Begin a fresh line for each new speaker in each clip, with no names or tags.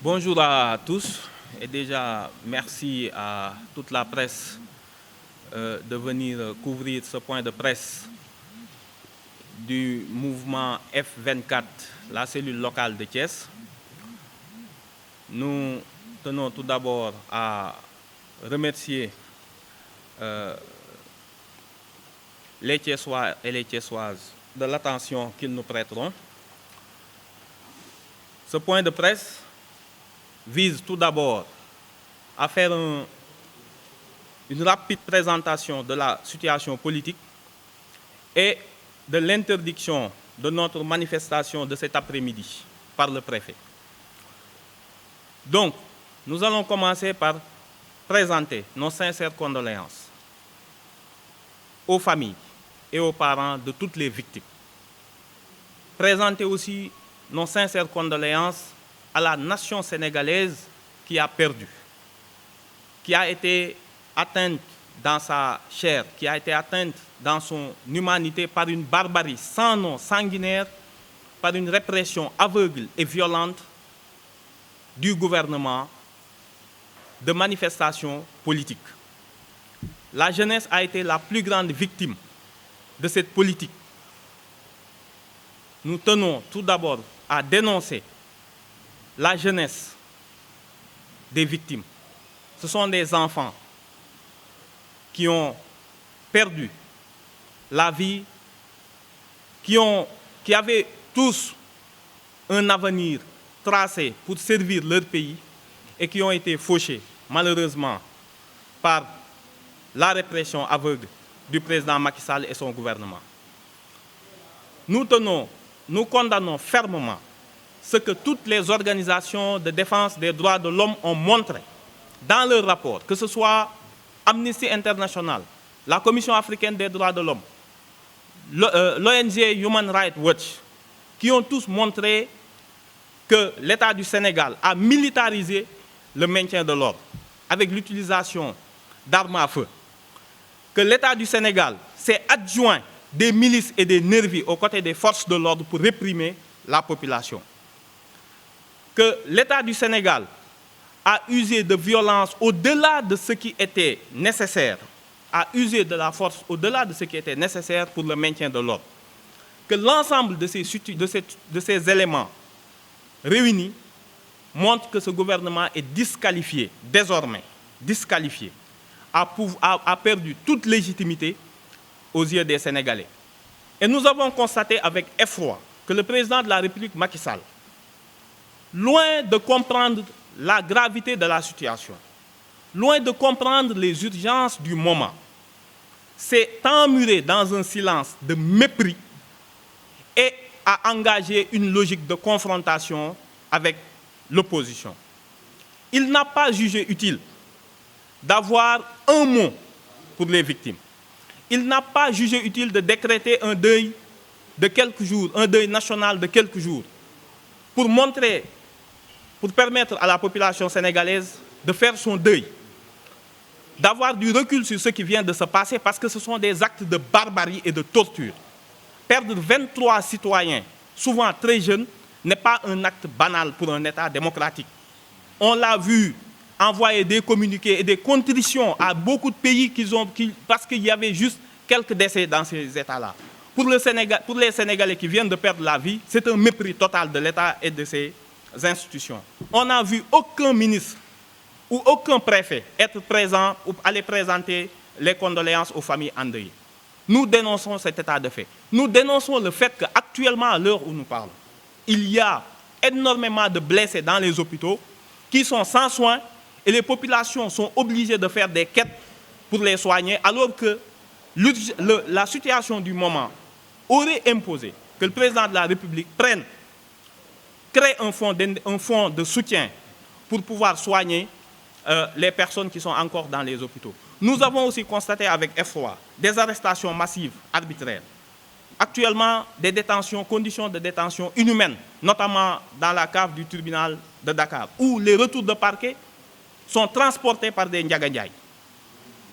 Bonjour à tous et déjà merci à toute la presse de venir couvrir ce point de presse du mouvement F24, la cellule locale de Thiès. Nous tenons tout d'abord à remercier les Thiessois et les Thiessoises de l'attention qu'ils nous prêteront. Ce point de presse vise tout d'abord à faire une rapide présentation de la situation politique et de l'interdiction de notre manifestation de cet après-midi par le préfet. Donc, nous allons commencer par présenter nos sincères condoléances aux familles et aux parents de toutes les victimes. Présenter aussi nos sincères condoléances à la nation sénégalaise qui a perdu, qui a été atteinte dans sa chair, qui a été atteinte dans son humanité par une barbarie sans nom, sanguinaire, par une répression aveugle et violente du gouvernement de manifestations politiques. La jeunesse a été la plus grande victime de cette politique. Nous tenons tout d'abord à dénoncer la jeunesse des victimes. Ce sont des enfants qui ont perdu la vie, qui avaient tous un avenir tracé pour servir leur pays et qui ont été fauchés, malheureusement, par la répression aveugle du président Macky Sall et son gouvernement. Nous condamnons fermement ce que toutes les organisations de défense des droits de l'homme ont montré dans leur rapport, que ce soit Amnesty International, la Commission africaine des droits de l'homme, l'ONG Human Rights Watch, qui ont tous montré que l'État du Sénégal a militarisé le maintien de l'ordre avec l'utilisation d'armes à feu, que l'État du Sénégal s'est adjoint des milices et des nervis aux côtés des forces de l'ordre pour réprimer la population, que l'État du Sénégal a usé de violence au-delà de ce qui était nécessaire, a usé de la force au-delà de ce qui était nécessaire pour le maintien de l'ordre, que l'ensemble de ces éléments réunis montrent que ce gouvernement est disqualifié, désormais disqualifié, a perdu toute légitimité aux yeux des Sénégalais. Et nous avons constaté avec effroi que le président de la République, Macky Sall, loin de comprendre la gravité de la situation, loin de comprendre les urgences du moment, s'est emmuré dans un silence de mépris et a engagé une logique de confrontation avec l'opposition. Il n'a pas jugé utile d'avoir un mot pour les victimes. Il n'a pas jugé utile de décréter un deuil de quelques jours, un deuil national de quelques jours, pour permettre à la population sénégalaise de faire son deuil, d'avoir du recul sur ce qui vient de se passer, parce que ce sont des actes de barbarie et de torture. Perdre 23 citoyens, souvent très jeunes, n'est pas un acte banal pour un État démocratique. On l'a vu envoyer des communiqués et des contritions à beaucoup de pays parce qu'il y avait juste quelques décès dans ces États-là. Pour les Sénégalais qui viennent de perdre la vie, c'est un mépris total de l'État et de ses institutions. On n'a vu aucun ministre ou aucun préfet être présent ou aller présenter les condoléances aux familles endeuillées. Nous dénonçons cet état de fait. Nous dénonçons le fait qu'actuellement, à l'heure où nous parlons, il y a énormément de blessés dans les hôpitaux qui sont sans soins et les populations sont obligées de faire des quêtes pour les soigner, alors que la situation du moment aurait imposé que le président de la République crée un fonds de soutien pour pouvoir soigner les personnes qui sont encore dans les hôpitaux. Nous avons aussi constaté avec effroi des arrestations massives arbitraires. Actuellement, des détentions, conditions de détention inhumaines, notamment dans la cave du tribunal de Dakar, où les retours de parquet sont transportés par des Ndiaga Ndiaye.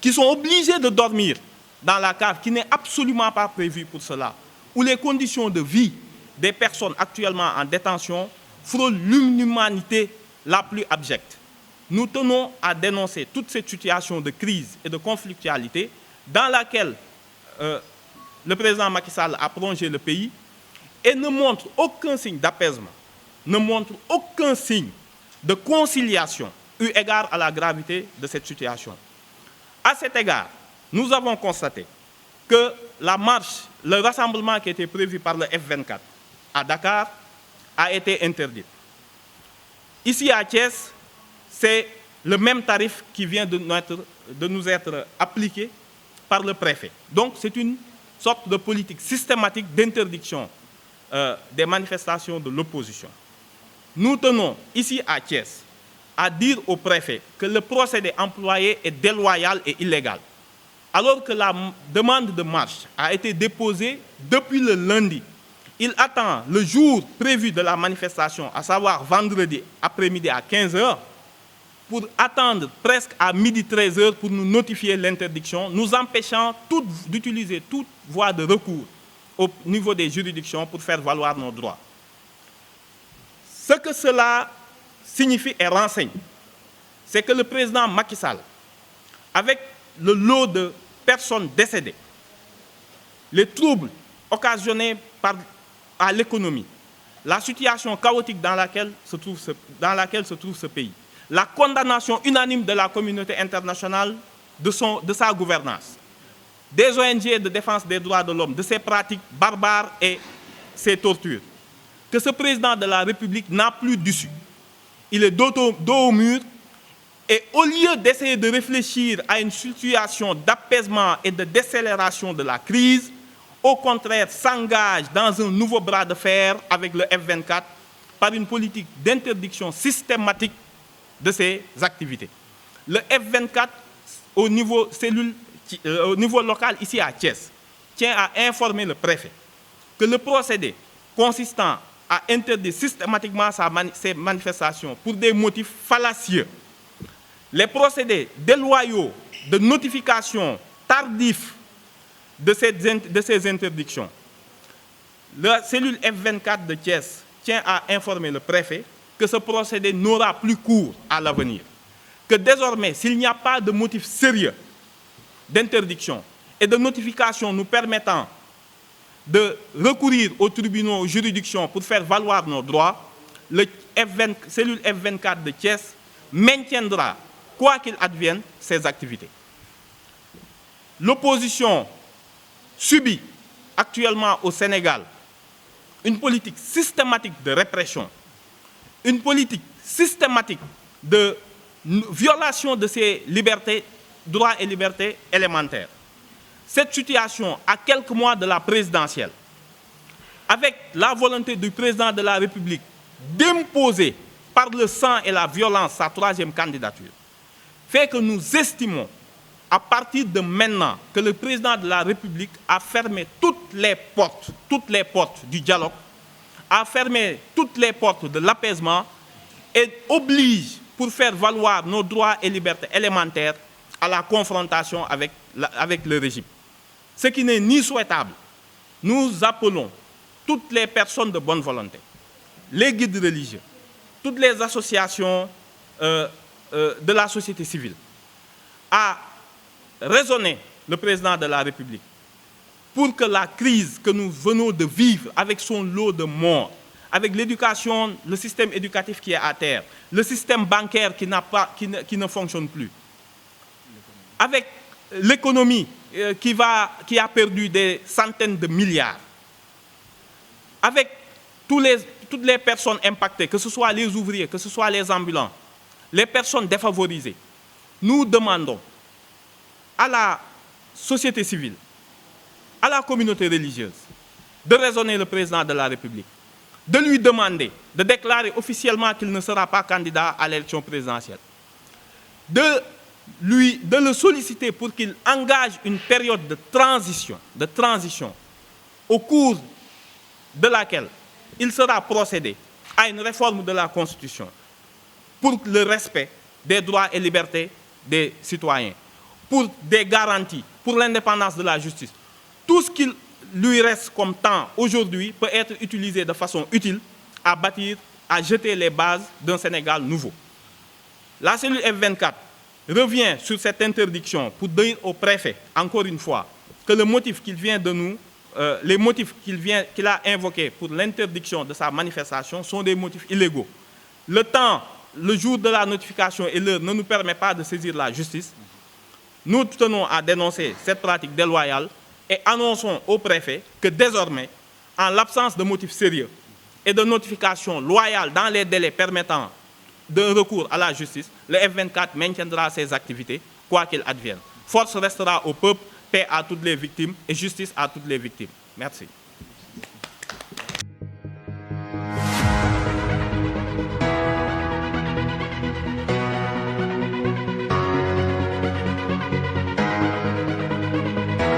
qui sont obligés de dormir dans la cave, qui n'est absolument pas prévue pour cela, où les conditions de vie des personnes actuellement en détention frôlent l'inhumanité la plus abjecte. Nous tenons à dénoncer toute cette situation de crise et de conflictualité dans laquelle le président Macky Sall a plongé le pays et ne montre aucun signe d'apaisement, ne montre aucun signe de conciliation eu égard à la gravité de cette situation. À cet égard, nous avons constaté que la marche, le rassemblement qui était prévu par le F24 à Dakar a été interdit. Ici à Thiès, c'est le même tarif qui vient de nous être appliqué par le préfet. Donc c'est une sorte de politique systématique d'interdiction des manifestations de l'opposition. Nous tenons ici à Thiès à dire au préfet que le procédé employé est déloyal et illégal. Alors que la demande de marche a été déposée depuis le lundi, il attend le jour prévu de la manifestation, à savoir vendredi après-midi à 15 h, pour attendre presque à midi 13 h pour nous notifier l'interdiction, nous empêchant d'utiliser toute voie de recours au niveau des juridictions pour faire valoir nos droits. Ce que cela signifie et renseigne, c'est que le président Macky Sall, avec le lot de personnes décédées, les troubles occasionnés à l'économie, la situation chaotique dans laquelle se trouve ce pays, la condamnation unanime de la communauté internationale de sa gouvernance, des ONG de défense des droits de l'homme, de ses pratiques barbares et ses tortures, que ce président de la République n'a plus d'issue. Il est dos au mur et au lieu d'essayer de réfléchir à une situation d'apaisement et de décélération de la crise, au contraire s'engage dans un nouveau bras de fer avec le F24 par une politique d'interdiction systématique de ses activités. Le F24, au niveau local ici à Thiès, tient à informer le préfet que le procédé consistant à interdire systématiquement ces manifestations pour des motifs fallacieux, les procédés déloyaux de notification tardifs de ces interdictions, la cellule F24 de Thiès tient à informer le préfet que ce procédé n'aura plus cours à l'avenir, que désormais, s'il n'y a pas de motif sérieux d'interdiction et de notification nous permettant de recourir aux tribunaux, aux juridictions pour faire valoir nos droits, la cellule F24 de Thiès maintiendra, quoi qu'il advienne, ses activités. L'opposition subit actuellement au Sénégal une politique systématique de répression, une politique systématique de violation de ses libertés, droits et libertés élémentaires. Cette situation, à quelques mois de la présidentielle, avec la volonté du président de la République d'imposer par le sang et la violence sa troisième candidature, fait que nous estimons, à partir de maintenant, que le président de la République a fermé toutes les portes du dialogue, a fermé toutes les portes de l'apaisement et oblige, pour faire valoir nos droits et libertés élémentaires, à la confrontation avec le régime. Ce qui n'est ni souhaitable. Nous appelons toutes les personnes de bonne volonté, les guides religieux, toutes les associations de la société civile, à raisonner le président de la République pour que la crise que nous venons de vivre avec son lot de morts, avec l'éducation, le système éducatif qui est à terre, le système bancaire qui ne fonctionne plus, avec l'économie qui a perdu des centaines de milliards, avec toutes les personnes impactées, que ce soit les ouvriers, que ce soit les ambulants, les personnes défavorisées, nous demandons à la société civile, à la communauté religieuse, de raisonner le président de la République, de lui demander de déclarer officiellement qu'il ne sera pas candidat à l'élection présidentielle, de le solliciter pour qu'il engage une période de transition au cours de laquelle il sera procédé à une réforme de la Constitution pour le respect des droits et libertés des citoyens, pour des garanties, pour l'indépendance de la justice. Tout ce qu'il lui reste comme temps aujourd'hui peut être utilisé de façon utile à bâtir, à jeter les bases d'un Sénégal nouveau. La cellule F24 revient sur cette interdiction pour dire au préfet, encore une fois, que le motif qu'il vient de nous, les motifs qu'il a invoqués pour l'interdiction de sa manifestation sont des motifs illégaux. Le temps, le jour de la notification et l'heure ne nous permet pas de saisir la justice. Nous tenons à dénoncer cette pratique déloyale et annonçons au préfet que désormais, en l'absence de motifs sérieux et de notification loyale dans les délais permettant de recours à la justice, le F24 maintiendra ses activités, quoi qu'il advienne. Force restera au peuple, paix à toutes les victimes et justice à toutes les victimes. Merci.